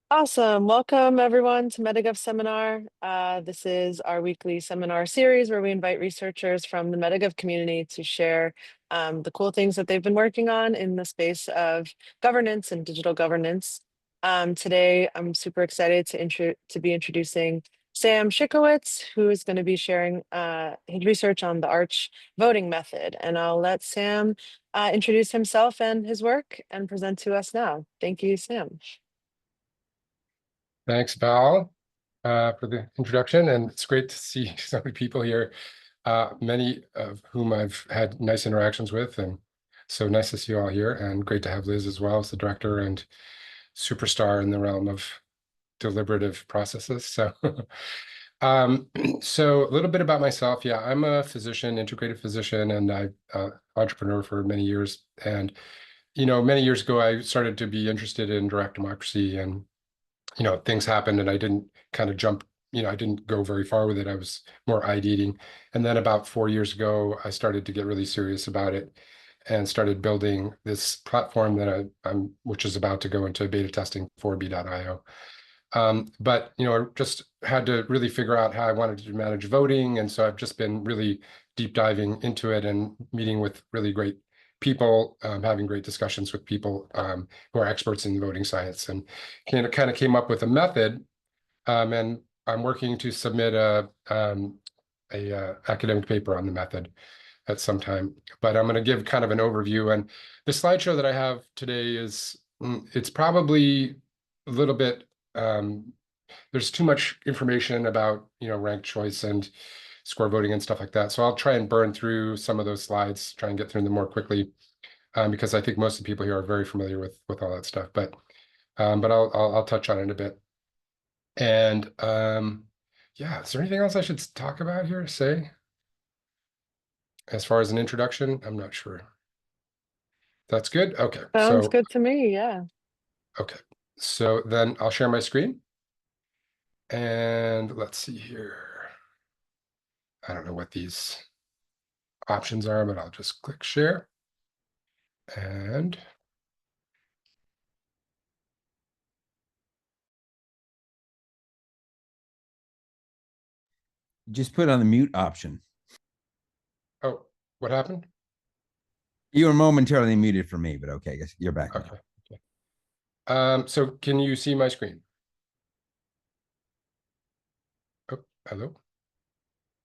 Awesome. Welcome everyone to Metagov seminar. This is our weekly seminar series where we invite researchers from the Metagov community to share the cool things that they've been working on in the space of governance and digital governance. Today, I'm super excited to be introducing Sam Schikowitz, who is going to be sharing his research on the Arch voting method. And I'll let Sam introduce himself and his work and present to us now. Thank you, Sam. Thanks, Val, for the introduction, and it's great to see so many people here, many of whom I've had nice interactions with, and so nice to see you all here, and great to have Liz as well as the director and superstar in the realm of deliberative processes. So, so a little bit about myself. Yeah, I'm a physician, integrative physician, and I'm entrepreneur for many years. And, many years ago, I started to be interested in direct democracy and things happened and I didn't kind of jump, I didn't go very far with it. I was more ideating. And then about 4 years ago, I started to get really serious about it and started building this platform that which is about to go into beta testing for B.io. But, I just had to really figure out how I wanted to manage voting. And so I've just been really deep diving into it and meeting with really great people, having great discussions with people who are experts in voting science, and kind of came up with a method. And I'm working to submit a academic paper on the method at some time. But I'm going to give kind of an overview. And the slideshow that I have today it's probably a little bit, there's too much information about, ranked choice and score voting and stuff like that. So I'll try and burn through some of those slides, try and get through them more quickly, because I think most of the people here are very familiar with all that stuff. But I'll touch on it a bit. And yeah, is there anything else I should talk about here, say? As far as an introduction, I'm not sure. That's good. Okay. Sounds So, good to me. Yeah. okay. So then I'll share my screen. And let's see here. I don't know what these options are, but I'll just click share. And just put on the mute option. oh, what happened? You were momentarily muted for me, but okay, I guess you're back now. Okay. So can you see my screen? Oh, hello.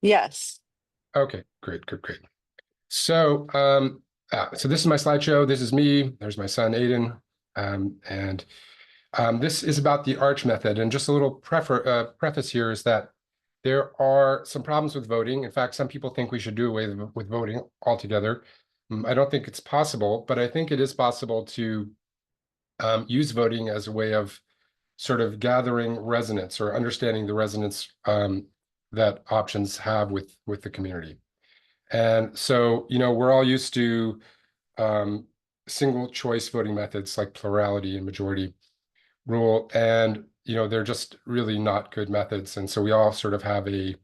Yes. Okay, great. So, so this is my slideshow. This is me. There's my son, Aiden. And this is about the Arch method. And just a little preface here is that there are some problems with voting. In fact, some people think we should do away with voting altogether. I don't think it's possible, but I think it is possible to use voting as a way of sort of gathering resonance or understanding the resonance that options have with the community. And so, we're all used to single choice voting methods like plurality and majority rule, and they're just really not good methods. And so we all sort of have a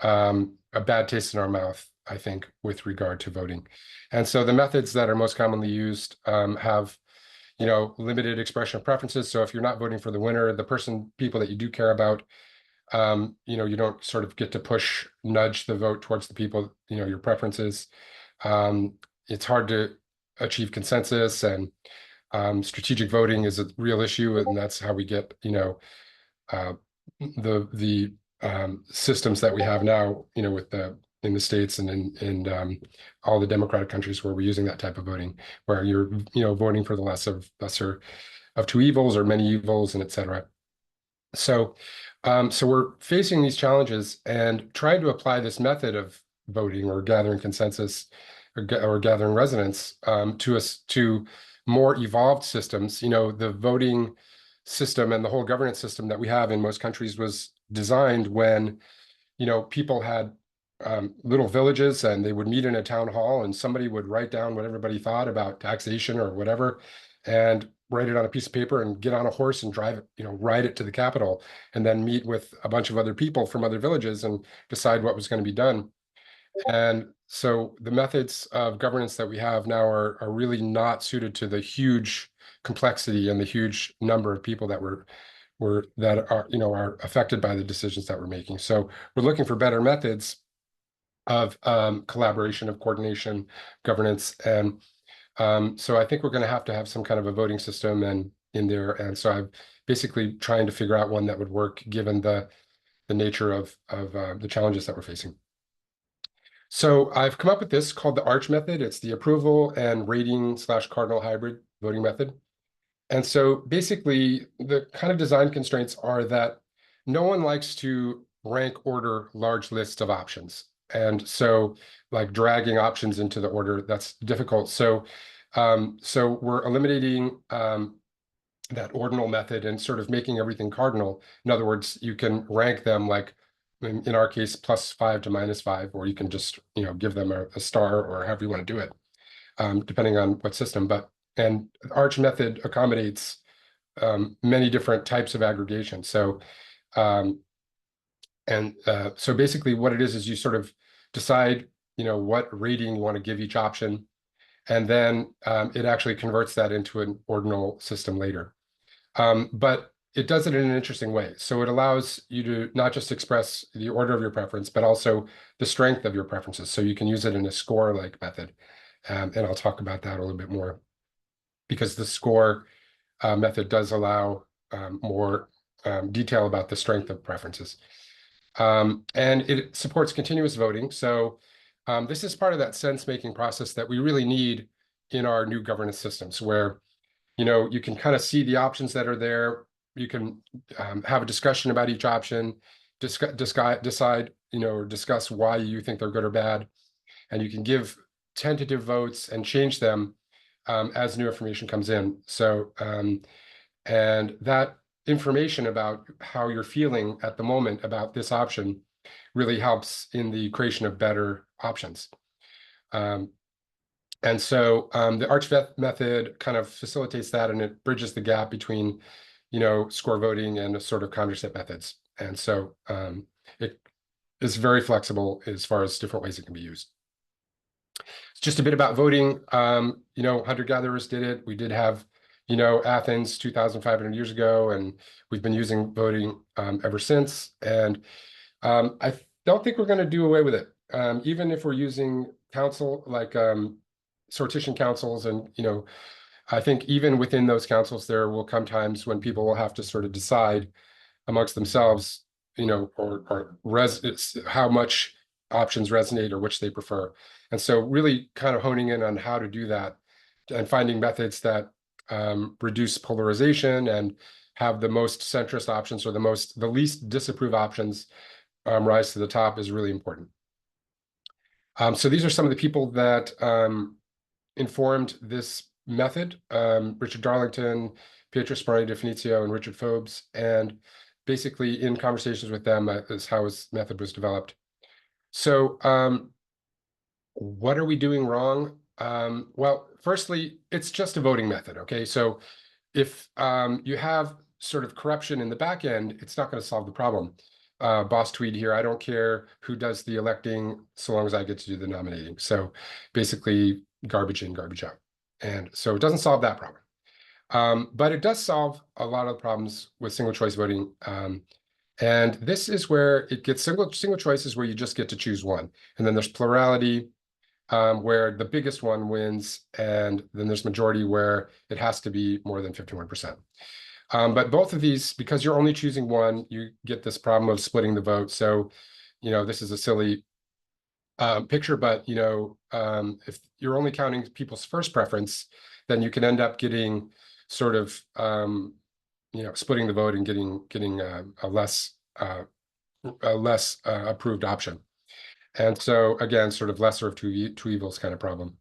bad taste in our mouth, I think, with regard to voting. And so the methods that are most commonly used have limited expression of preferences. So if you're not voting for the winner, people that you do care about, you don't sort of get to nudge the vote towards the people, your preferences. It's hard to achieve consensus, and strategic voting is a real issue, and that's how we get, the systems that we have now, in the States and in all the democratic countries where we're using that type of voting, where you're, voting for the lesser of two evils or many evils, and et cetera. So, so we're facing these challenges and trying to apply this method of voting or gathering consensus or gathering resonance to more evolved systems. The voting system and the whole governance system that we have in most countries was designed when, people had little villages and they would meet in a town hall and somebody would write down what everybody thought about taxation or whatever and write it on a piece of paper and get on a horse and drive it, ride it to the capital, and then meet with a bunch of other people from other villages and decide what was going to be done. And so the methods of governance that we have now are really not suited to the huge complexity and the huge number of people that we're that are affected by the decisions that we're making. So we're looking for better methods of collaboration, of coordination, governance, and so I think we're going to have some kind of a voting system and in there. And so I'm basically trying to figure out one that would work given the nature of the challenges that we're facing. So I've come up with this called the ARCH method. It's the approval and rating / cardinal hybrid voting method. And so basically the kind of design constraints are that no one likes to rank order large lists of options. And so like dragging options into the order, that's difficult. So we're eliminating that ordinal method and sort of making everything cardinal. In other words, you can rank them like in our case, +5 to -5, or you can just, give them a star or however you want to do it, depending on what system. And Arch method accommodates many different types of aggregation. So, so basically what it is you sort of decide, what rating you want to give each option, and then it actually converts that into an ordinal system later. But it does it in an interesting way. So it allows you to not just express the order of your preference, but also the strength of your preferences. So you can use it in a score-like method. And I'll talk about that a little bit more, because the score method does allow more detail about the strength of preferences. And it supports continuous voting. So this is part of that sense-making process that we really need in our new governance systems, where you can kind of see the options that are there. You can have a discussion about each option, decide, or discuss why you think they're good or bad. And you can give tentative votes and change them as new information comes in. So, and that information about how you're feeling at the moment about this option really helps in the creation of better options. And so the Arch method kind of facilitates that, and it bridges the gap between, score voting and sort of Condorcet methods. And so it is very flexible as far as different ways it can be used. It's just a bit about voting. Hunter-gatherers did it. We did have, Athens 2,500 years ago, and we've been using voting ever since. And I don't think we're going to do away with it, even if we're using council like sortition councils. And I think even within those councils there will come times when people will have to sort of decide amongst themselves, or how much options resonate or which they prefer. And so really kind of honing in on how to do that and finding methods that reduce polarization and have the most centrist options or the least disapproved options rise to the top is really important. So these are some of the people that informed this method: Richard Darlington, Pietro Sparani Definitio, and Richard Phobes. And basically in conversations with them is how his method was developed. So what are we doing wrong? Well, firstly, it's just a voting method, okay? So if you have sort of corruption in the back end, it's not going to solve the problem. Boss tweed here, I don't care who does the electing so long as I get to do the nominating. So basically garbage in, garbage out. And so it doesn't solve that problem. But it does solve a lot of the problems with single choice voting. And this is where it gets single choice is where you just get to choose one. And then there's plurality, where the biggest one wins. And then there's majority where it has to be more than 51%. But both of these, because you're only choosing one, you get this problem of splitting the vote. So, this is a silly picture, but, if you're only counting people's first preference, then you can end up getting sort of, splitting the vote and getting a less approved option. And so again, sort of lesser of two evils kind of problem.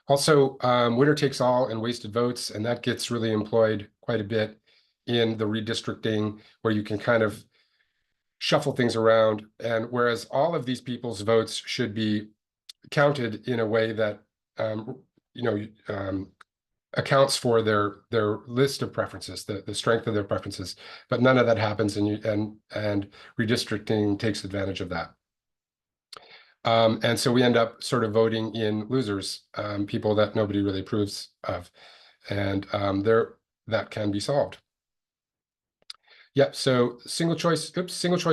Also, winner takes all and wasted votes, and that gets really employed quite a bit in the redistricting, where you can kind of shuffle things around. And whereas all of these people's votes should be counted in a way that accounts for their list of preferences, the strength of their preferences, but none of that happens, and redistricting takes advantage of that. And so we end up sort of voting in losers, people that nobody really approves of, and that can be solved. Yep. So single choice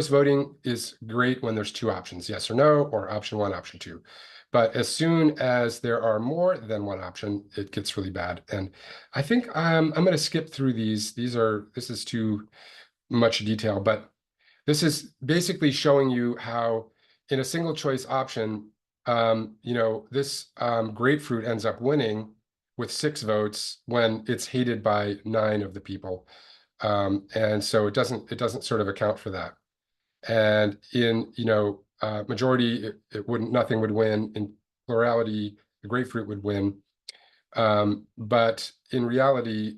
voting is great when there's two options, yes or no, or option one, option two. But as soon as there are more than one option, it gets really bad. And I think I'm going to skip through these. This is too much detail, but this is basically showing you how in a single choice option, this grapefruit ends up winning with 6 votes when it's hated by 9 of the people. And so it doesn't sort of account for that. And in, majority, nothing would win. In plurality, the grapefruit would win. But in reality,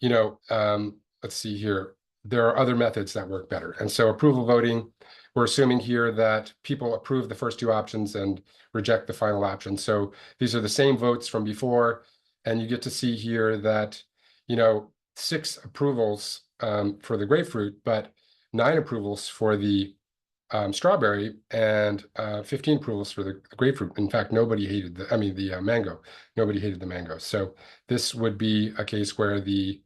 let's see here. There are other methods that work better. And so approval voting, we're assuming here that people approve the first 2 options and reject the final option. So these are the same votes from before. And you get to see here that, 6 approvals for the grapefruit, but 9 approvals for the strawberry and 15 approvals for the grapefruit. In fact, nobody hated the mango. Nobody hated the mango. So this would be a case where the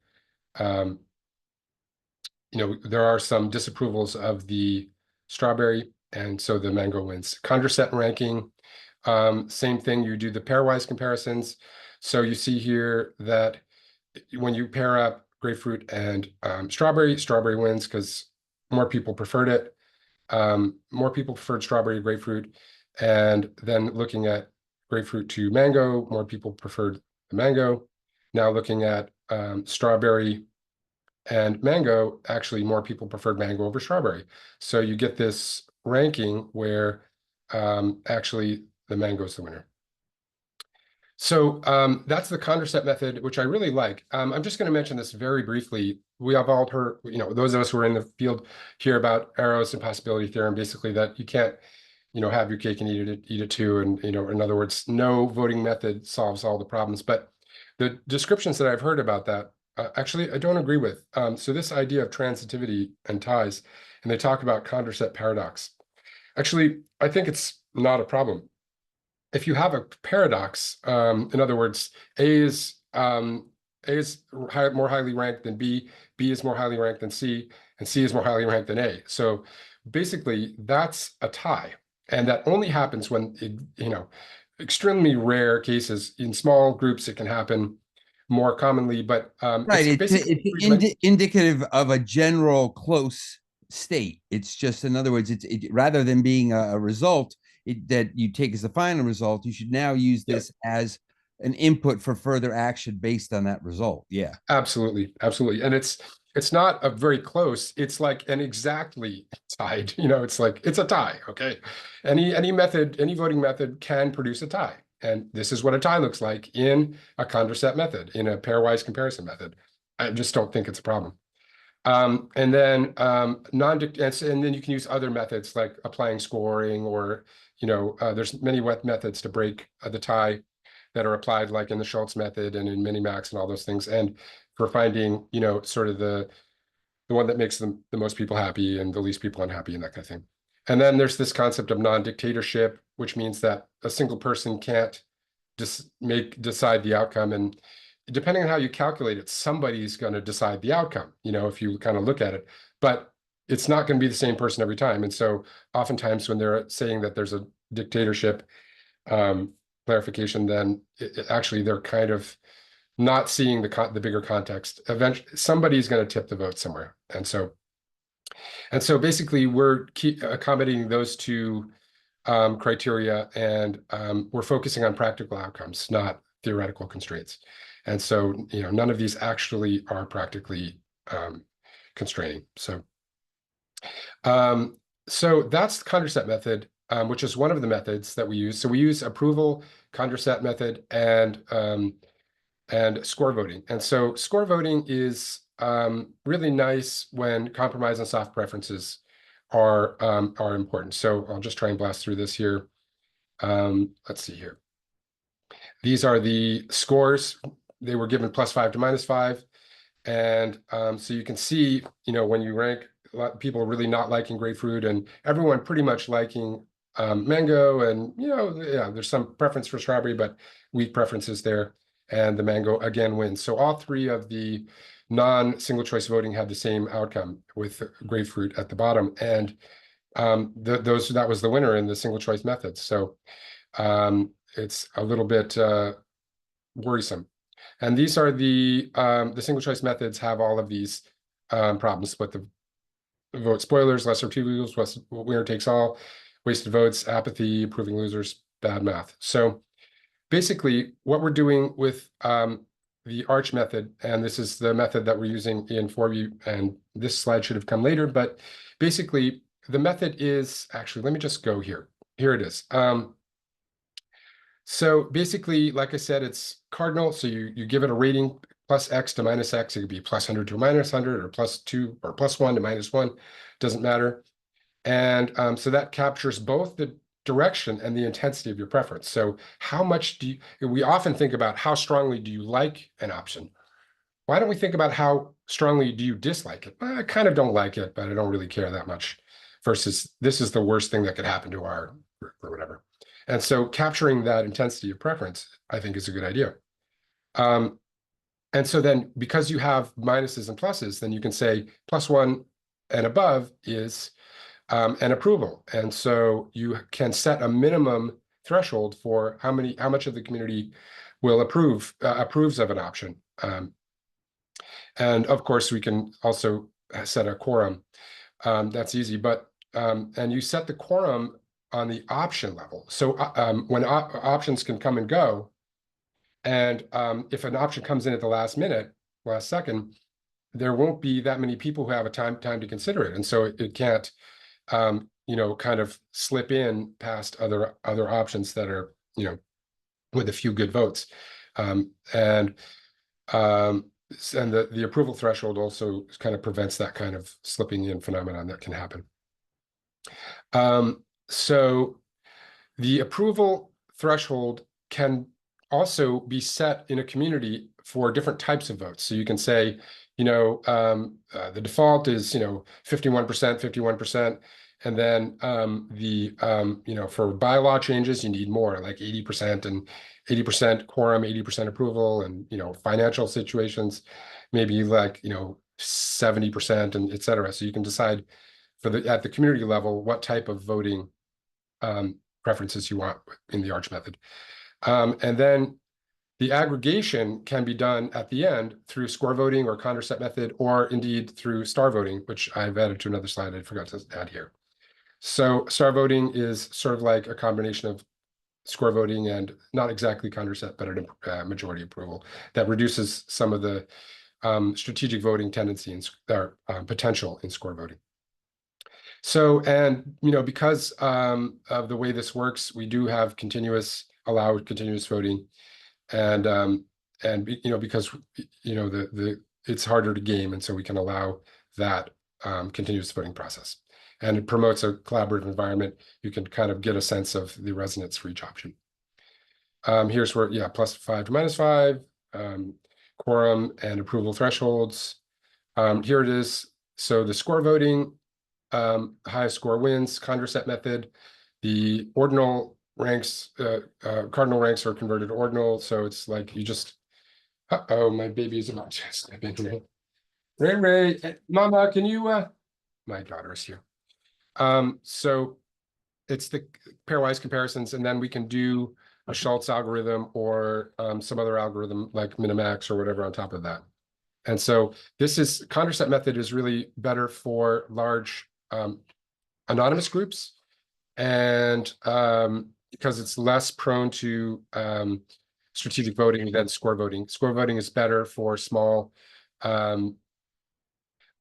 there are some disapprovals of the strawberry, and so the mango wins. Condorcet ranking, same thing. You do the pairwise comparisons. So you see here that when you pair up grapefruit and strawberry wins because more people preferred it. More people preferred strawberry to grapefruit. And then looking at grapefruit to mango, more people preferred the mango. Now looking at strawberry and mango, actually more people preferred mango over strawberry. So you get this ranking where actually the mango is the winner. So that's the Condorcet method, which I really like. I'm just going to mention this very briefly. We have all heard, those of us who are in the field hear about Arrow's impossibility theorem, basically that you can't, have your cake and eat it too. And, in other words, no voting method solves all the problems. But the descriptions that I've heard about that, actually, I don't agree with. So this idea of transitivity and ties, and they talk about Condorcet paradox. Actually, I think it's not a problem. If you have a paradox, in other words, A is more highly ranked than B is more highly ranked than C, and C is more highly ranked than A. So basically, that's a tie, and that only happens when extremely rare cases. In small groups, it can happen more commonly, but right. It's indicative of a general close state. It's just, in other words, rather than being a result that you take as the final result, you should now use this as an input for further action based on that result. Yeah, absolutely. And it's not a very close, it's like an exactly tied, it's like it's a tie. Okay. Any voting method can produce a tie. And this is what a tie looks like in a Condorcet method, in a pairwise comparison method. I just don't think it's a problem. And then and then you can use other methods like applying scoring, or there's many methods to break the tie that are applied, like in the Schultz method and in Minimax and all those things. And for finding sort of the one that makes the most people happy and the least people unhappy and that kind of thing. And then there's this concept of non-dictatorship, which means that a single person can't just decide the outcome. And depending on how you calculate it, somebody's going to decide the outcome, if you kind of look at it. But it's not going to be the same person every time. And so oftentimes when they're saying that there's a dictatorship clarification, then actually they're kind of not seeing the bigger context. Eventually, somebody's going to tip the vote somewhere. And so basically we're accommodating those two criteria, and we're focusing on practical outcomes, not theoretical constraints. And so, none of these actually are practically constraining. So that's the Condorcet method, which is one of the methods that we use. So we use approval, Condorcet method, and score voting. And so score voting is really nice when compromise and soft preferences are important. So I'll just try and blast through this here. Let's see here. These are the scores. They were given +5 to -5. And so you can see, when you rank, a lot of people really not liking grapefruit and everyone pretty much liking mango. And, there's some preference for strawberry, but weak preferences there. and the mango again wins. So all three of the non-single choice voting had the same outcome with grapefruit at the bottom, and that was the winner in the single choice method. So it's a little bit worrisome. And these are the single choice methods have all of these problems: split the vote spoilers, lesser two losers, winner takes all, wasted votes, apathy, approving losers, bad math. So basically what we're doing with the ARCH method, and this is the method that we're using in 4U, and this slide should have come later, but basically the method is, actually, let me just go here. Here it is. So basically, like I said, it's cardinal. So you give it a rating plus X to minus X. It could be plus 100 to minus 100, or plus 2 or plus 1 to minus 1. Doesn't matter. And so that captures both the direction and the intensity of your preference. So how much do you, we often think about how strongly do you like an option. Why don't we think about how strongly do you dislike it? I kind of don't like it, but I don't really care that much, versus this is the worst thing that could happen to our group or whatever. And so capturing that intensity of preference, I think, is a good idea. And so then because you have minuses and pluses, then you can say +1 and above is an approval. And so you can set a minimum threshold for how much of the community will approves of an option. And of course, we can also set a quorum. That's easy, but and you set the quorum on the option level. So when options can come and go, and if an option comes in at the last second, there won't be that many people who have a time to consider it, and so it can't kind of slip in past other options that are with a few good votes, and the approval threshold also kind of prevents that kind of slipping in phenomenon that can happen. So the approval threshold can also be set in a community for different types of votes. So you can say, the default is, 51%, 51%. And then for bylaw changes, you need more, like 80% and 80% quorum, 80% approval, and financial situations, maybe like 70% and et cetera. So you can decide at the community level what type of voting preferences you want in the ARCH method. And then the aggregation can be done at the end through score voting or Condorcet method, or indeed through star voting, which I've added to another slide I forgot to add here. So star voting is sort of like a combination of score voting and not exactly Condorcet, but a majority approval that reduces some of the strategic voting tendency or potential in score voting. So, and because of the way this works, we do have allowed continuous voting, and because it's harder to game, and so we can allow that continuous voting process. And it promotes a collaborative environment. You can kind of get a sense of the resonance for each option. Here's where, +5 to -5, quorum and approval thresholds. Here it is. So the score voting, highest score wins, Condorcet method. The ordinal ranks, cardinal ranks are converted to ordinal. So it's like you just, my baby is about to step in here. Ray, Mama, can you, my daughter is here. So it's the pairwise comparisons, and then we can do a Schultz algorithm or some other algorithm like minimax or whatever on top of that. And so Condorcet method is really better for large anonymous groups, and because it's less prone to strategic voting than score voting. Score voting is better for small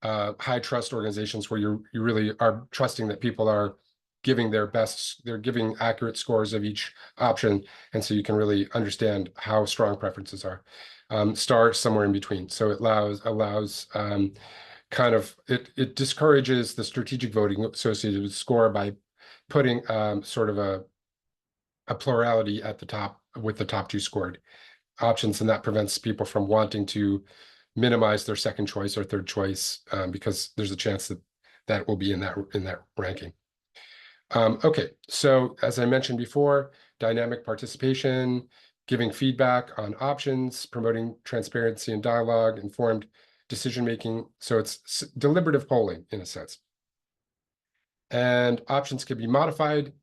high trust organizations where you really are trusting that people are giving their best, they're giving accurate scores of each option, and so you can really understand how strong preferences are. Star somewhere in between. So it allows it discourages the strategic voting associated with score by putting sort of a plurality at the top with the top two scored options, and that prevents people from wanting to minimize their second choice or third choice because there's a chance that will be in that ranking. Okay, so as I mentioned before, dynamic participation, giving feedback on options, promoting transparency and dialogue, informed decision-making. So it's deliberative polling in a sense. And options can be modified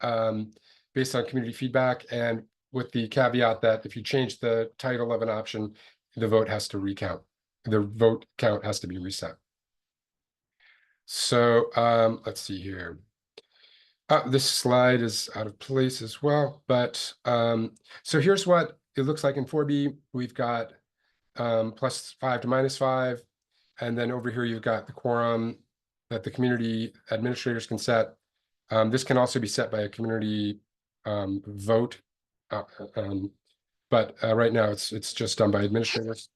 based on community feedback, and with the caveat that if you change the title of an option, the vote has to recount. The vote count has to be reset. So let's see here. This slide is out of place as well, but so here's what it looks like in 4B. We've got +5 to -5, and then over here you've got the quorum that the community administrators can set. This can also be set by a community vote, but right now it's just done by administrators.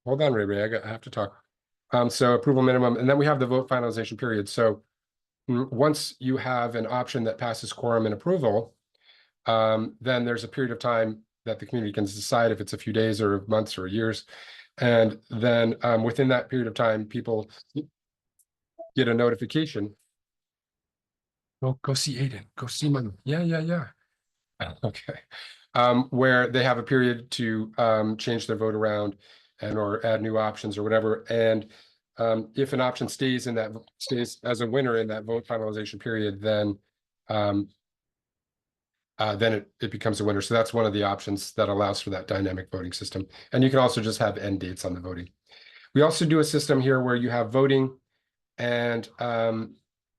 Hold on, Ray, I have to talk. So approval minimum, and then we have the vote finalization period. So once you have an option that passes quorum and approval, then there's a period of time that the community can decide if it's a few days or months or years. And then within that period of time, people get a notification. Go see Aiden. Go see Mom. Yeah. Okay. Where they have a period to change their vote around and or add new options or whatever. And if an option stays as a winner in that vote finalization period, then it becomes a winner. So that's one of the options that allows for that dynamic voting system. And you can also just have end dates on the voting. We also do a system here where you have voting, and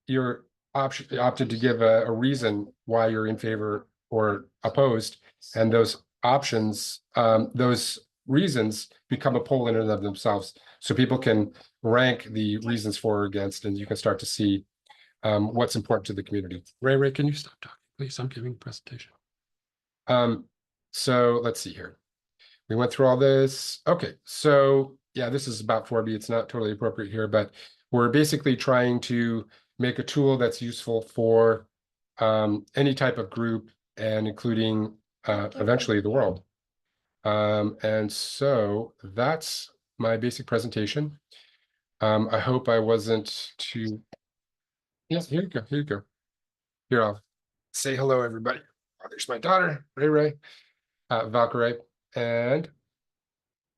you're opted to give a reason why you're in favor or opposed, and those options, those reasons become a poll in and of themselves. So people can rank the reasons for or against, and you can start to see what's important to the community. Ray, can you stop talking, please? I'm giving a presentation. So let's see here. We went through all this. Okay, so yeah, this is about 4B. It's not totally appropriate here, but we're basically trying to make a tool that's useful for any type of group, and including eventually the world. And so that's my basic presentation. I hope I wasn't too. Yes, here you go. Here, I'll say hello, everybody. Oh, there's my daughter, Ray, Valkyrie, and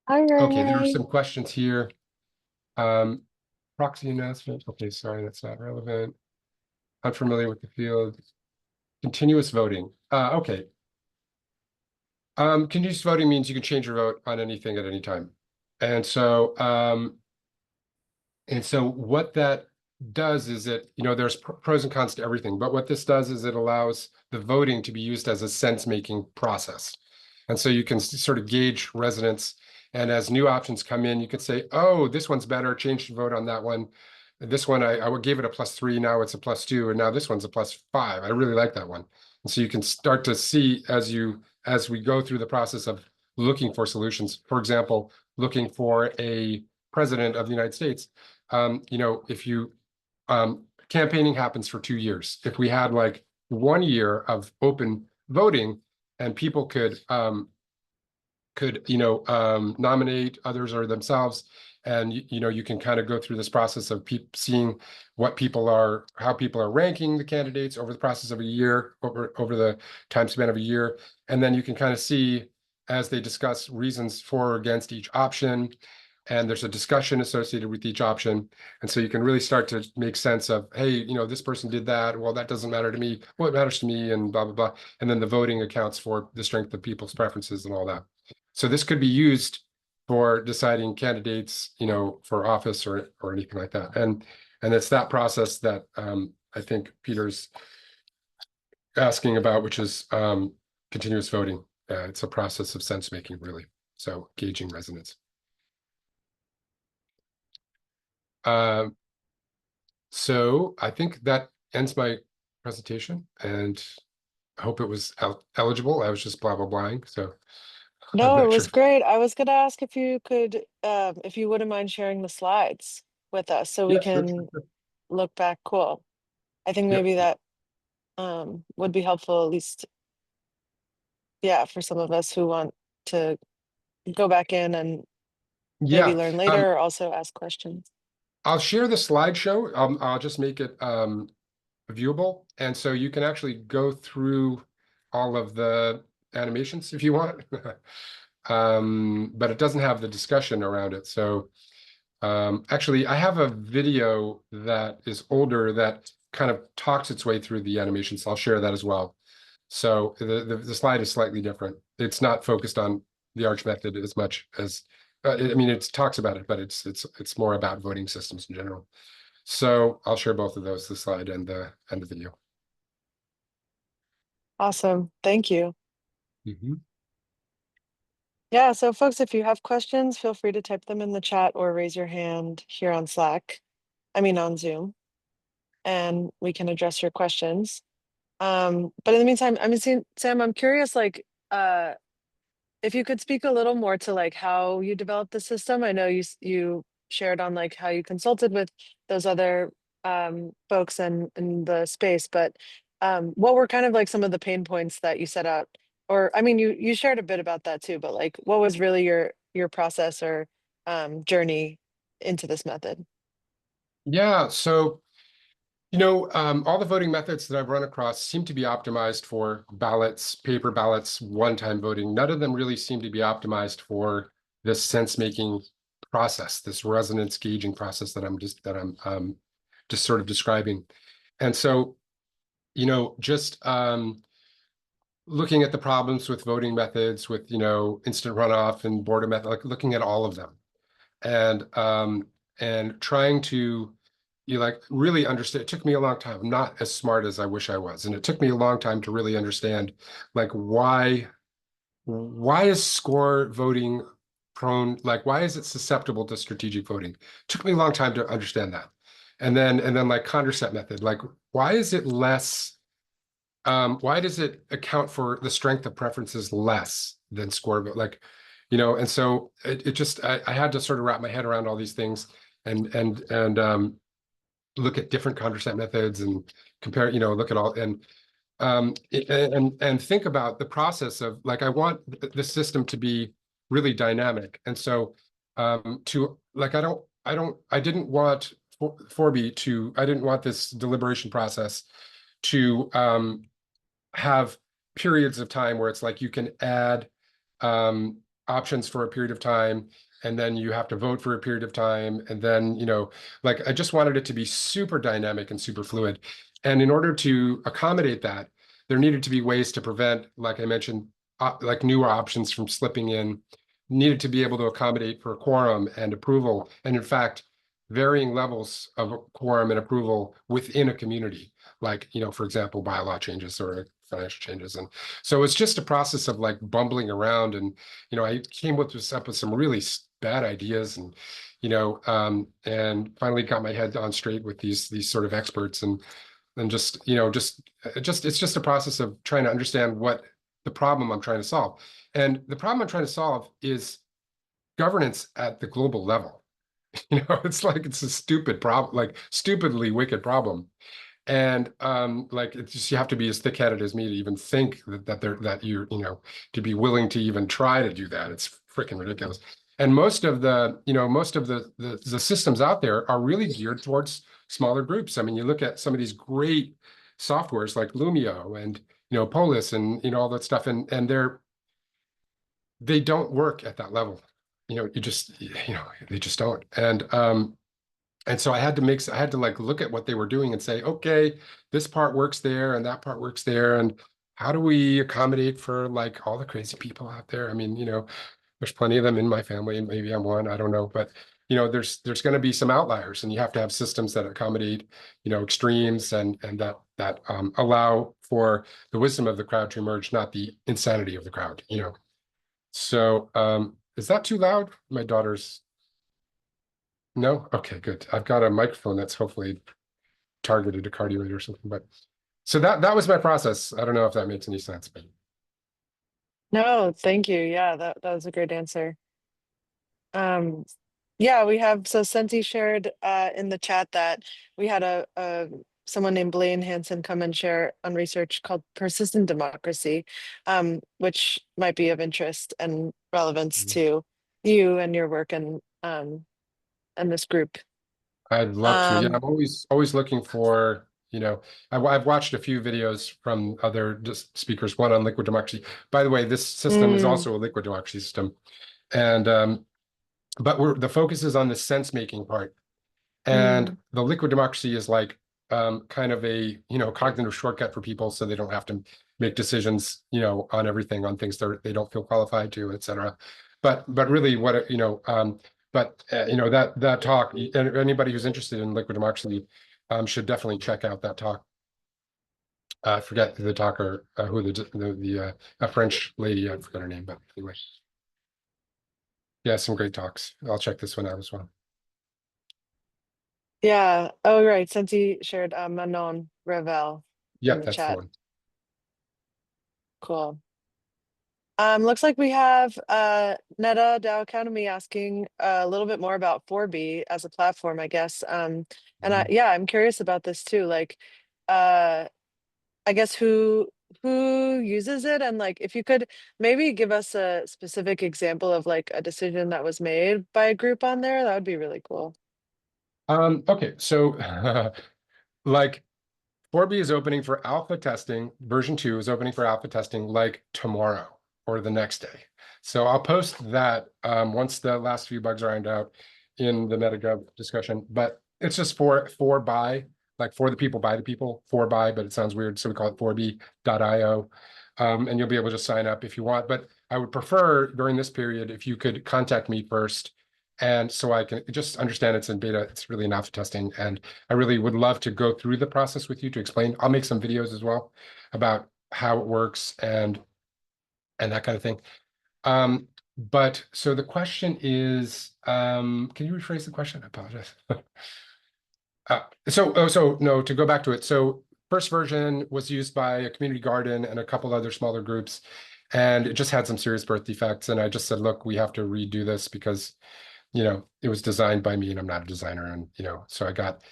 Hi, okay, there are Ray. some questions here. Proxy announcement. Okay, sorry, that's not relevant. Unfamiliar with the field. Continuous voting. Okay. Continuous voting means you can change your vote on anything at any time. And so what that does is there's pros and cons to everything, but what this does is it allows the voting to be used as a sense-making process. And so you can sort of gauge resonance, and as new options come in, you could say, oh, this one's better, change the vote on that one. This one, I gave it a +3, now it's a +2, and now this one's a +5. I really like that one. And so you can start to see as we go through the process of looking for solutions, for example, looking for a president of the United States, if you campaigning happens for 2 years. If we had like 1 year of open voting and people could nominate others or themselves, and you can kind of go through this process of seeing how people are ranking the candidates over the process of a year, over the time span of a year, and then you can kind of see as they discuss reasons for or against each option, and there's a discussion associated with each option, and so you can really start to make sense of, hey, this person did that, well, that doesn't matter to me, well, it matters to me, and blah blah blah, and then the voting accounts for the strength of people's preferences and all that. So this could be used for deciding candidates, for office or anything like that. And it's that process that I think Peter's asking about, which is continuous voting. It's a process of sense making, really. So gauging resonance. So I think that ends my presentation, and I hope it was eligible. I was just blah blah blahing, so. No, it was great. I was gonna ask if you could, if you wouldn't mind sharing the slides with us so we Yeah, can sure. look back. Cool. I think Yep. maybe that would be helpful, at least, yeah, for some of us who want to go back in and maybe Yeah. learn later or also ask questions. I'll share the slideshow. I'll just make it viewable, and so you can actually go through all of the animations if you want. But it doesn't have the discussion around it. So actually, I have a video that is older that kind of talks its way through the animation, so I'll share that as well. So the slide is slightly different. It's not focused on the Arch method as much as I mean, it talks about it, but it's more about voting systems in general. So I'll share both of those, the slide and the video. Awesome. Thank you. Mm-hmm. Yeah, so folks, if you have questions, feel free to type them in the chat or raise your hand here on Slack. I mean on Zoom, and we can address your questions. But in the meantime, I mean, Sam, I'm curious, like, if you could speak a little more to like how you developed the system. I know you shared on like how you consulted with those other folks in the space, but what were kind of like some of the pain points that you set out? Or I mean, you shared a bit about that too, but like, what was really your process or journey into this method? Yeah, so all the voting methods that I've run across seem to be optimized for ballots, paper ballots, one-time voting. None of them really seem to be optimized for this sense-making process, this resonance gauging process that I'm just sort of describing. And so, just looking at the problems with voting methods, with instant runoff and border method, like looking at all of them, and trying to really understand. It took me a long time. I'm not as smart as I wish I was, and it took me a long time to really understand like why is score voting prone, like why is it susceptible to strategic voting? It took me a long time to understand that. And then like Condorcet method, like why is it less why does it account for the strength of preferences less than score vote? Like, and so it just I had to sort of wrap my head around all these things and look at different Condorcet methods and compare, look at all and think about the process of like I want the system to be really dynamic. And so to like I didn't want Forby to I didn't want this deliberation process to have periods of time where it's like you can add options for a period of time, and then you have to vote for a period of time, and then like I just wanted it to be super dynamic and super fluid. And in order to accommodate that, there needed to be ways to prevent, like I mentioned, like newer options from slipping in, needed to be able to accommodate for quorum and approval, and in fact varying levels of quorum and approval within a community, like for example bylaw changes or financial changes. And so it's just a process of like bumbling around, and I came up with some really bad ideas, and and finally got my head on straight with these sort of experts, and just it's just a process of trying to understand what the problem I'm trying to solve. And the problem I'm trying to solve is governance at the global level. It's like it's a stupid problem, like stupidly wicked problem. And like it's just you have to be as thick-headed as me to even think that you to be willing to even try to do that. It's freaking ridiculous. And most of the systems out there are really geared towards smaller groups. I mean, you look at some of these great softwares like Lumio and Polis and all that stuff, and they don't work at that level. They just don't. And so I had to like look at what they were doing and say, okay, this part works there and that part works there. And how do we accommodate for like all the crazy people out there? I mean, there's plenty of them in my family, and maybe I'm one, I don't know, but there's going to be some outliers, and you have to have systems that accommodate, extremes and that allow for the wisdom of the crowd to emerge, not the insanity of the crowd, So is that too loud? My daughter's No? Okay, good. I've got a microphone that's hopefully targeted to cardioid or something, but so that was my process. I don't know if that makes any sense, but No, thank you. Yeah, that was a great answer. Um, yeah, we have, so Senti shared in the chat that we had a someone named Blaine Hansen come and share on research called persistent democracy, which might be of interest and relevance to you and your work and this group. I'd love to. Yeah, Um, I'm always looking for, You know, I've watched a few videos from other speakers, one on liquid democracy. By the way, this system is also a liquid democracy system. And but the focus is on the sense making part. And the liquid democracy is like kind of a, you know, cognitive shortcut for people so they don't have to make decisions, you know, on everything, on things they don't feel qualified to, et cetera. But really what, you know, you know, that talk, anybody who's interested in liquid democracy should definitely check out that talk. I forget the talker, who a French lady, I forgot her name, but anyway. Yeah, some great talks. I'll check this one out as well. Yeah. Oh, right. Senti shared Manon Revel in Yep, the that's the chat. one. Cool. Looks like we have Netta Dow Academy asking a little bit more about 4B as a platform, I guess. And I'm curious about this too. Like, I guess who uses it, and like if you could maybe give us a specific example of like a decision that was made by a group on there, that would be really cool. Okay, so like 4B is opening for alpha testing. Version 2 is opening for alpha testing like tomorrow or the next day. So I'll post that once the last few bugs are ironed out in the Metagov discussion. But it's just for by, like for the people, by the people, for by, but it sounds weird, so we call it 4b.io. And you'll be able to sign up if you want. But I would prefer during this period if you could contact me first, and so I can just understand it's in beta. It's really an alpha testing, and I really would love to go through the process with you to explain. I'll make some videos as well about how it works and that kind of thing. But so the question is, can you rephrase the question? I apologize. So no, to go back to it. So first version was used by a community garden and a couple other smaller groups, and it just had some serious birth defects. And I just said, look, we have to redo this because, you know, it was designed by me and I'm not a designer. And, you know, so I got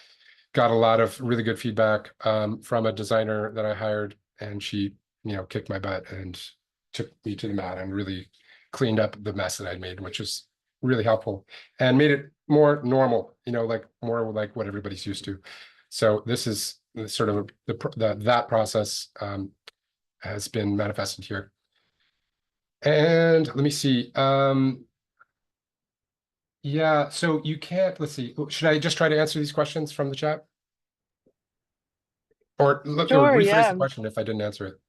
a lot of really good feedback from a designer that I hired, and she, you know, kicked my butt and took me to the mat and really cleaned up the mess that I'd made, which was really helpful and made it more normal, you know, like more like what everybody's used to. So this is sort of that process has been manifested here. And let me see. Yeah, so you can't, let's see, should I just try to answer these questions from the chat? Or Sure, rephrase yeah. the question if I didn't answer it.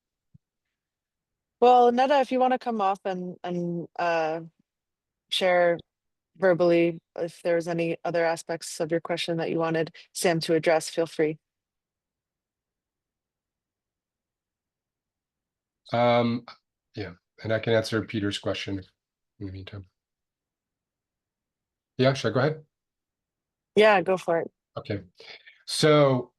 Well, Netta, if you want to come off and share verbally if there's any other aspects of your question that you wanted Sam to address, feel free. Yeah, and I can answer Peter's question in the meantime. Yeah, should I go ahead? Yeah, go for it. Okay. So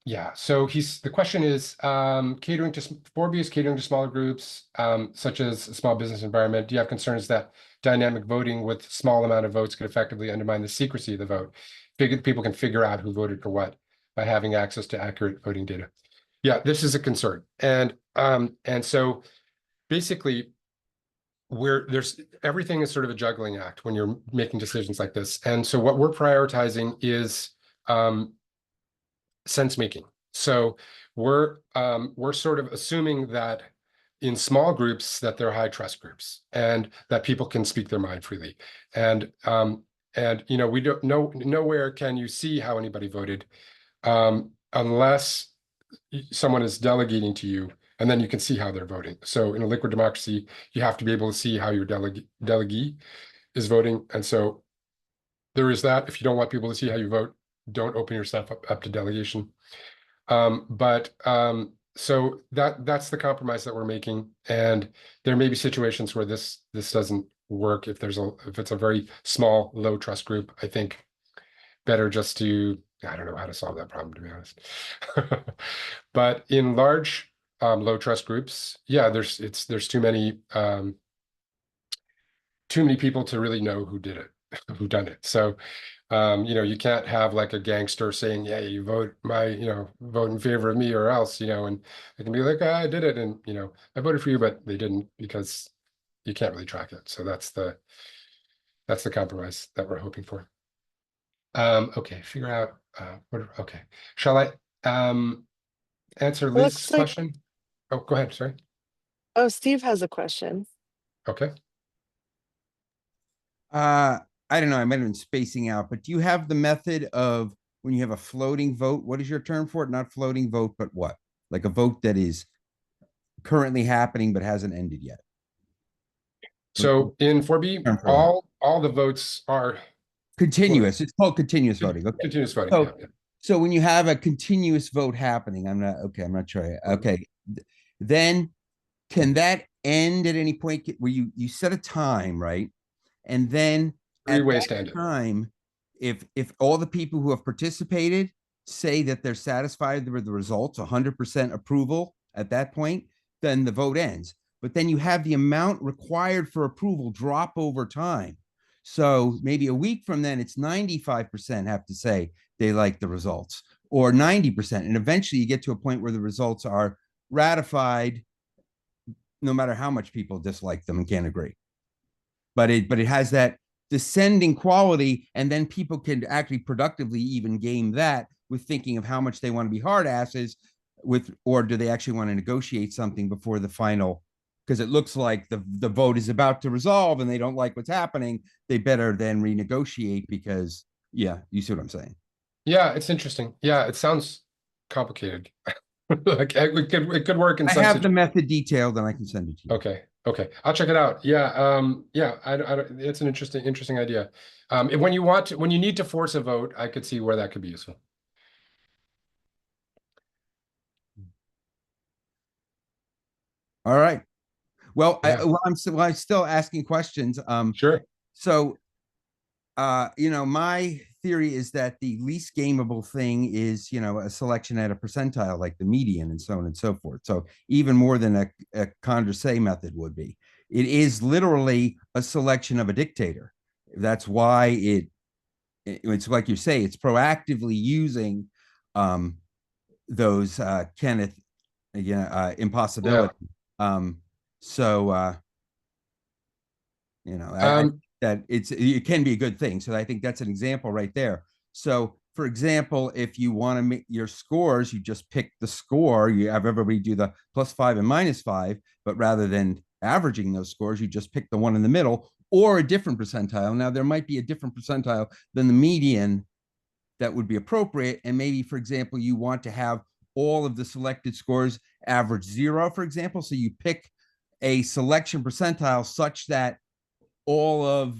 yeah, so the question is catering to 4B is catering to smaller groups, such as a small business environment. Do you have concerns that dynamic voting with small amount of votes could effectively undermine the secrecy of the vote? People can figure out who voted for what by having access to accurate voting data. Yeah, this is a concern. And so basically everything is sort of a juggling act when you're making decisions like this. And so what we're prioritizing is sense making. So we're sort of assuming that in small groups that they're high trust groups and that people can speak their mind freely. And you know, we don't know, nowhere can you see how anybody voted unless someone is delegating to you, and then you can see how they're voting. So in a liquid democracy, you have to be able to see how your delegee is voting. And so there is that. If you don't want people to see how you vote, don't open yourself up to delegation. So that's the compromise that we're making. And there may be situations where this doesn't work if it's a very small, low trust group. I think better just to, I don't know how to solve that problem, to be honest. But in large low trust groups, yeah, there's too many people to really know who did it, who done it. So you know, you can't have like a gangster saying, yeah, you vote vote in favor of me or else, you know, and it can be like, I did it, and you know, I voted for you, but they didn't, because you can't really track it. So that's the compromise that we're hoping for. Okay, figure out okay. Shall I answer It Liz's looks like, question? Oh, go ahead, sorry. oh, Steve has a question. Okay. I don't know, I might have been spacing out, but do you have the method of when you have a floating vote? What is your term for it? Not floating vote, but what? Like a vote that is currently happening but hasn't ended yet. So in 4B, Term for that. all the votes are Continuous. It's called continuous voting. Okay. continuous voting. So, Yeah, yeah. so when you have a continuous vote happening, I'm not sure. Okay. Then can that end at any point where you set a time, right? And then Three at ways that to end it. time, if all the people who have participated say that they're satisfied with the results, 100% approval at that point, then the vote ends. But then you have the amount required for approval drop over time. So maybe a week from then, it's 95% have to say they like the results, or 90%. And eventually you get to a point where the results are ratified, no matter how much people dislike them and can't agree. But it has that descending quality, and then people can actually productively even game that with thinking of how much they want to be hard asses with, or do they actually want to negotiate something before the final, because it looks like the vote is about to resolve and they don't like what's happening. They better then renegotiate because, yeah, you see what I'm saying? Yeah, it's interesting. Yeah, it sounds complicated. Like it could work in I some have the situations. method detailed and I can send it to you. Okay. Okay. I'll check it out. Yeah. Yeah, it's an interesting idea. When when you need to force a vote, I could see where that could be useful. All right. Well, Yeah. I'm still asking questions. Sure. So my theory is that the least gameable thing is, a selection at a percentile, like the median and so on and so forth. So even more than a Condorcet method would be. It is literally a selection of a dictator. That's why it's like you say, it's proactively using those Kenneth impossibility. So that it can be a good thing. So I think that's an example right there. So for example, if you want to make your scores, you just pick the score. You have everybody do the +5 and -5, but rather than averaging those scores, you just pick the one in the middle or a different percentile. Now there might be a different percentile than the median that would be appropriate. And maybe, for example, you want to have all of the selected scores average 0, for example. So you pick a selection percentile such that all of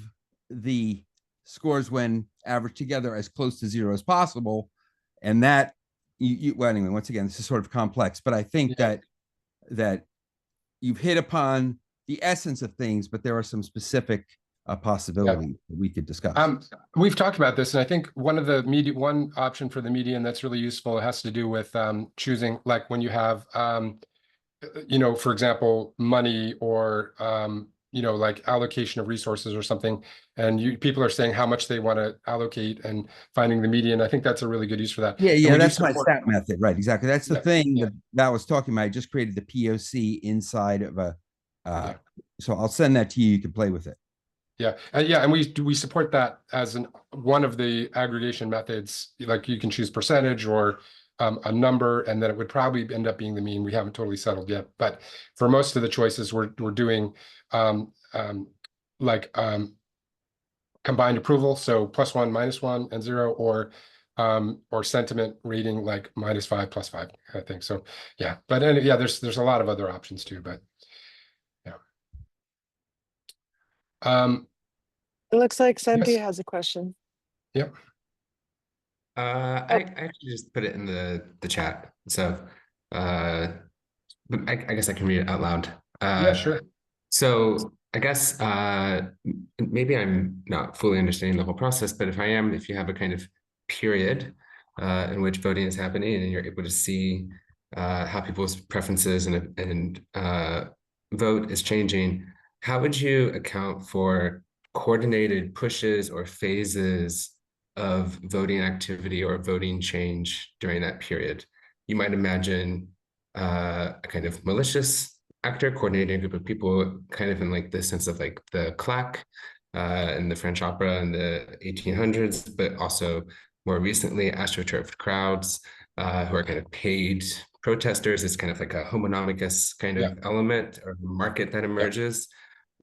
the scores when averaged together as close to 0 as possible. And that well, anyway, once again, this is sort of complex, but I think that you've hit upon the essence of things, but there are some specific possibilities that we could discuss. We've talked about this, and I think one option for the median that's really useful has to do with choosing, like when you have for example, money or like allocation of resources or something, and people are saying how much they want to allocate and finding the median. I think that's a really good use for that. Yeah, that's my stat method, right? Exactly. That's the thing that I was talking about. I just created the POC inside of a. So I'll send that to you. You can play with it. Yeah, and we support that as one of the aggregation methods. Like you can choose percentage or a number, and then it would probably end up being the mean. We haven't totally settled yet, but for most of the choices, we're doing combined approval, so +1, -1, and 0, or sentiment rating like -5, +5 kind of thing. So yeah, but there's a lot of other options too, but yeah. It looks like Cynthia has a question. Yep. I actually just put it in the chat. So but I guess I can read it out loud. Yeah, sure. So I guess maybe I'm not fully understanding the whole process, but if you have a kind of period in which voting is happening and you're able to see how people's preferences and vote is changing, how would you account for coordinated pushes or phases of voting activity or voting change during that period? You might imagine a kind of malicious actor coordinating a group of people, kind of in like the sense of like the claque in the French opera in the 1800s, but also more recently astroturfed crowds. who are kind of paid protesters. It's kind of like a homonomicous kind of element or market that emerges.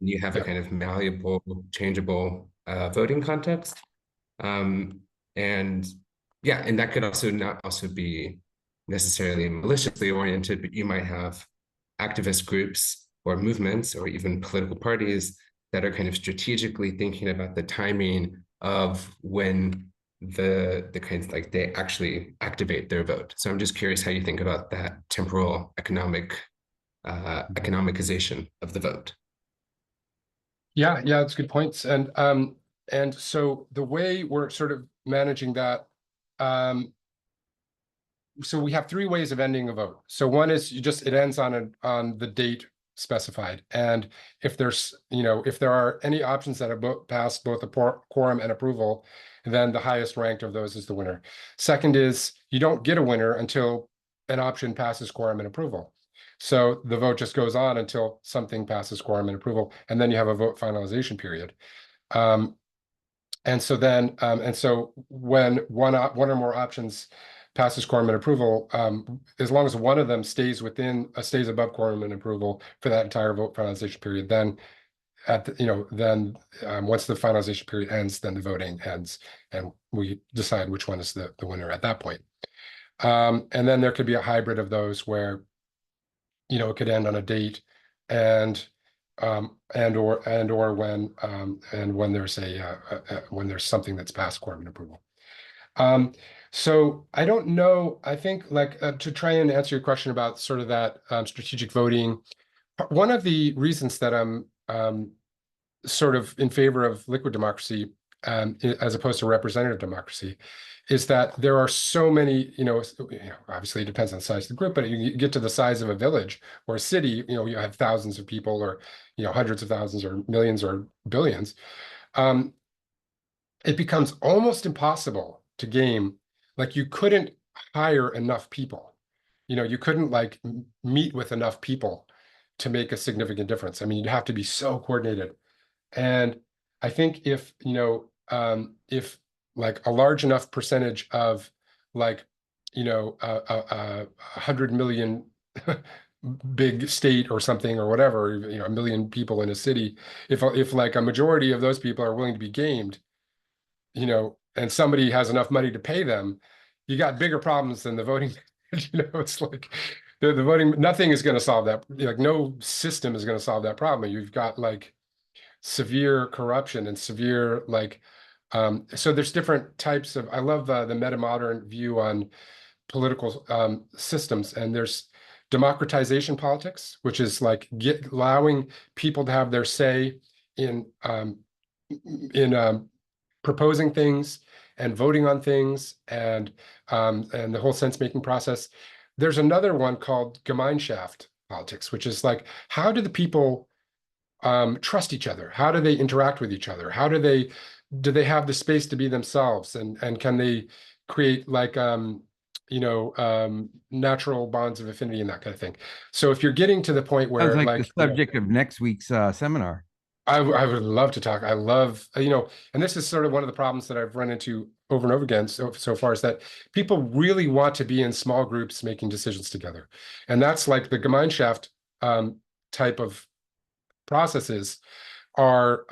You have a kind of malleable, changeable voting context. And yeah, and that could also not also be necessarily maliciously oriented, but you might have activist groups or movements or even political parties that are kind of strategically thinking about the timing of when the kinds like they actually activate their vote. So I'm just curious how you think about that temporal economicization of the vote. Yeah, that's good points. And so the way we're sort of managing that, so we have three ways of ending a vote. So one is it ends on the date specified. And if there's, if there are any options that have passed both a quorum and approval, then the highest ranked of those is the winner. Second is you don't get a winner until an option passes quorum and approval. So the vote just goes on until something passes quorum and approval, and then you have a vote finalization period. And so when one or more options passes quorum and approval, as long as one of them stays above quorum and approval for that entire vote finalization period, then once the finalization period ends, then the voting ends, and we decide which one is the winner at that point. And then there could be a hybrid of those where it could end on a date and or when there's when there's something that's past quorum and approval. So I don't know. I think to try and answer your question about sort of that strategic voting, one of the reasons that I'm sort of in favor of liquid democracy as opposed to representative democracy is that there are so many, obviously it depends on the size of the group, but you get to the size of a village or a city, you have thousands of people or, hundreds of thousands or millions or billions. It becomes almost impossible to game. Like you couldn't hire enough people. You couldn't meet with enough people to make a significant difference. I mean, you'd have to be so coordinated. And I think if a large enough percentage of 100 million big state or something or whatever, a million people in a city, if a majority of those people are willing to be gamed, and somebody has enough money to pay them, you got bigger problems than the voting. It's like the voting, nothing is going to solve that. No system is going to solve that problem. You've got severe corruption and severe so there's different types of, I love the meta-modern view on political systems, and there's democratization politics, which is allowing people to have their say in proposing things and voting on things and the whole sense-making process. There's another one called Gemeinschaft politics, which is how do the people trust each other? How do they interact with each other? How do they have the space to be themselves? And can they create natural bonds of affinity and that kind of thing? So if you're getting to the point where sounds like the subject of next week's seminar. I would love to talk. I love, and this is sort of one of the problems that I've run into over and over again so far, is that people really want to be in small groups making decisions together. And that's the Gemeinschaft type of processes are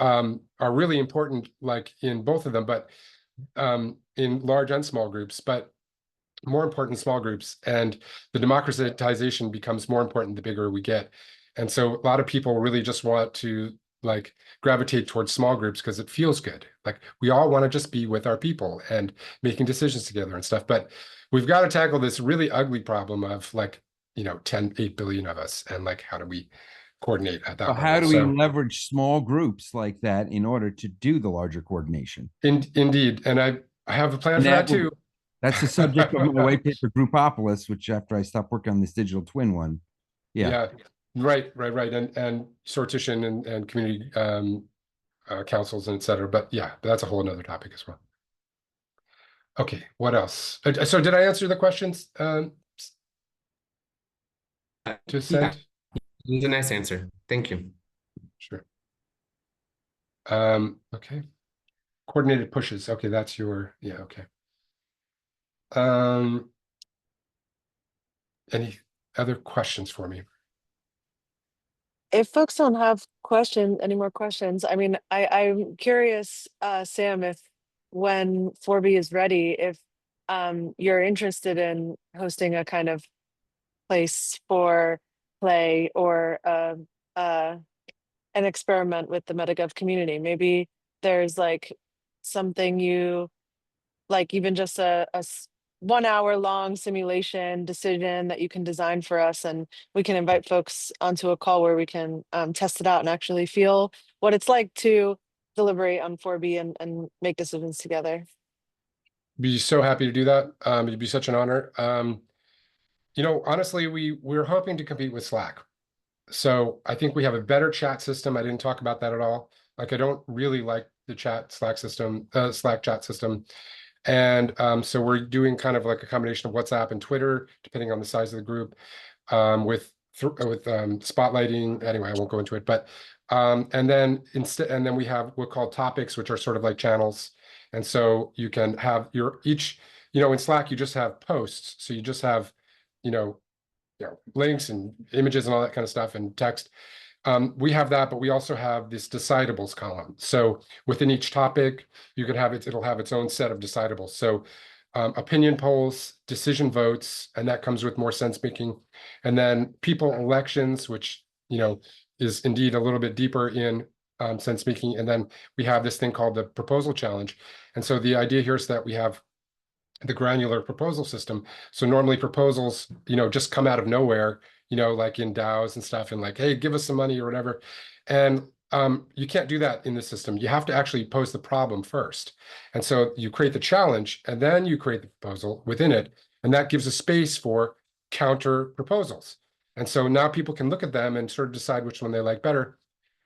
really important, in both of them, but in large and small groups, but more important in small groups. And the democratization becomes more important the bigger we get. And so a lot of people really just want to gravitate towards small groups because it feels good. We all want to just be with our people and making decisions together and stuff. But we've got to tackle this really ugly problem of 8 billion of us, and how do we coordinate at that level? How do we leverage small groups like that in order to do the larger coordination? Indeed. And I have a plan for that too. That's the subject of my white paper, Groupopolis, which after I stopped working on this digital twin one. Yeah. Right. And sortition and community councils and et cetera. But that's a whole another topic as well. Okay, what else? So did I answer the questions? Just sent? It was a nice answer. Thank you. Sure. Okay. Coordinated pushes. Okay, that's your, okay. Any other questions for me? If folks don't have any more questions, I mean, I'm curious, Sam, if when 4B is ready, if you're interested in hosting a kind of place for play or an experiment with the Metagov community. Maybe there's like something you like, even just a 1 hour long simulation decision that you can design for us, and we can invite folks onto a call where we can test it out and actually feel what it's like to deliberate on 4B and make decisions together. Be so happy to do that. It'd be such an honor. You know, honestly, we're hoping to compete with Slack. So I think we have a better chat system. I didn't talk about that at all. Like, I don't really like the Slack chat system. And so we're doing kind of like a combination of WhatsApp and Twitter, depending on the size of the group, with spotlighting. Anyway, I won't go into it, but and then we have what called topics, which are sort of like channels. And so you can have in Slack, you just have posts. So you just have, you know, links and images and all that kind of stuff and text. We have that, but we also have this decidables column. So within each topic, you can have it'll have its own set of decidables. So opinion polls, decision votes, and that comes with more sense making. And then people elections, which, is indeed a little bit deeper in sense making. And then we have this thing called the proposal challenge. And so the idea here is that we have the granular proposal system. So normally proposals, just come out of nowhere, like in DAOs and stuff, and like, hey, give us some money or whatever. And you can't do that in the system. You have to actually pose the problem first. And so you create the challenge, and then you create the proposal within it. And that gives a space for counter proposals. And so now people can look at them and sort of decide which one they like better.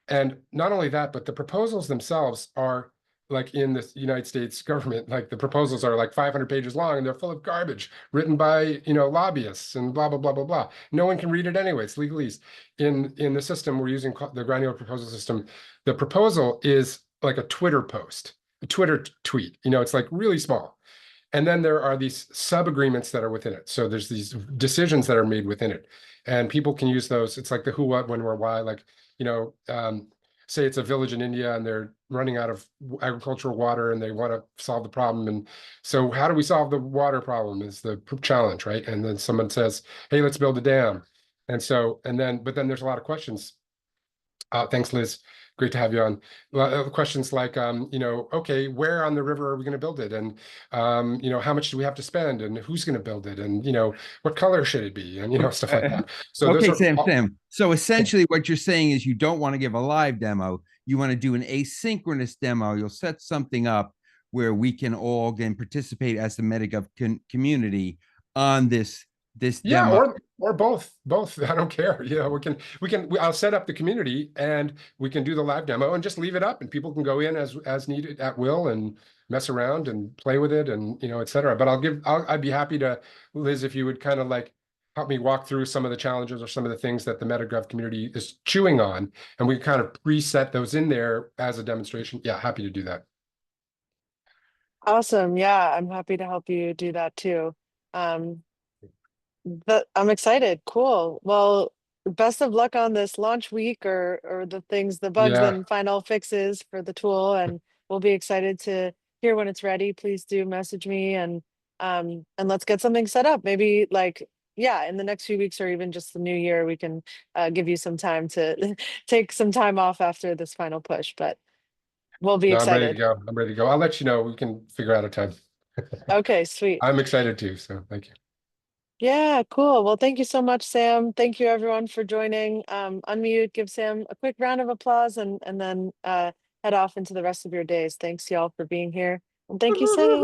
And not only that, but the proposals themselves are like in the United States government, like the proposals are like 500 pages long and they're full of garbage written by, lobbyists and blah, blah, blah, blah, blah. No one can read it anyway. It's legalese. In the system, we're using the granular proposal system. The proposal is like a Twitter post, a Twitter tweet. It's like really small. And then there are these sub-agreements that are within it. So there's these decisions that are made within it. And people can use those. It's like the who, what, when, where, why. Like, say it's a village in India and they're running out of agricultural water and they want to solve the problem. And so how do we solve the water problem is the challenge, right? And then someone says, hey, let's build a dam. But then there's a lot of questions. Thanks, Liz. Great to have you on. Questions like, okay, where on the river are we going to build it? And, how much do we have to spend? And who's going to build it? And, what color should it be? And, stuff like that. So okay, Sam. So essentially what you're saying is you don't want to give a live demo. You want to do an asynchronous demo. You'll set something up where we can all then participate as the Metagov community on this demo. Or both I don't care. I'll set up the community and we can do the live demo and just leave it up and people can go in as needed at will and mess around and play with it and et cetera. But I'd be happy to, Liz, if you would kind of like help me walk through some of the challenges or some of the things that the Metagov community is chewing on, and we kind of preset those in there as a demonstration. Yeah, happy to do that. Awesome. Yeah, I'm happy to help you do that too. I'm excited. Cool. Well, best of luck on this launch week or the bugs and final fixes for the tool. And we'll be excited to hear when it's ready. Please do message me and let's get something set up. Maybe in the next few weeks or even just the new year, we can give you some time to take some time off after this final push, but we'll be excited. I'm ready to go. I'll let you know. We can figure out a time. Okay, sweet. I'm excited too. So thank you. Yeah, cool. Well, thank you so much, Sam. Thank you everyone for joining. Unmute, give Sam a quick round of applause and then head off into the rest of your days. Thanks y'all for being here. And thank you, Sam.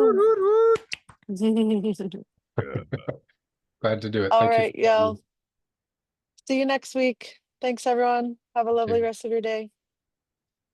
Glad to do it. All right, y'all. See you next week. Thanks everyone. Have a lovely rest of your day.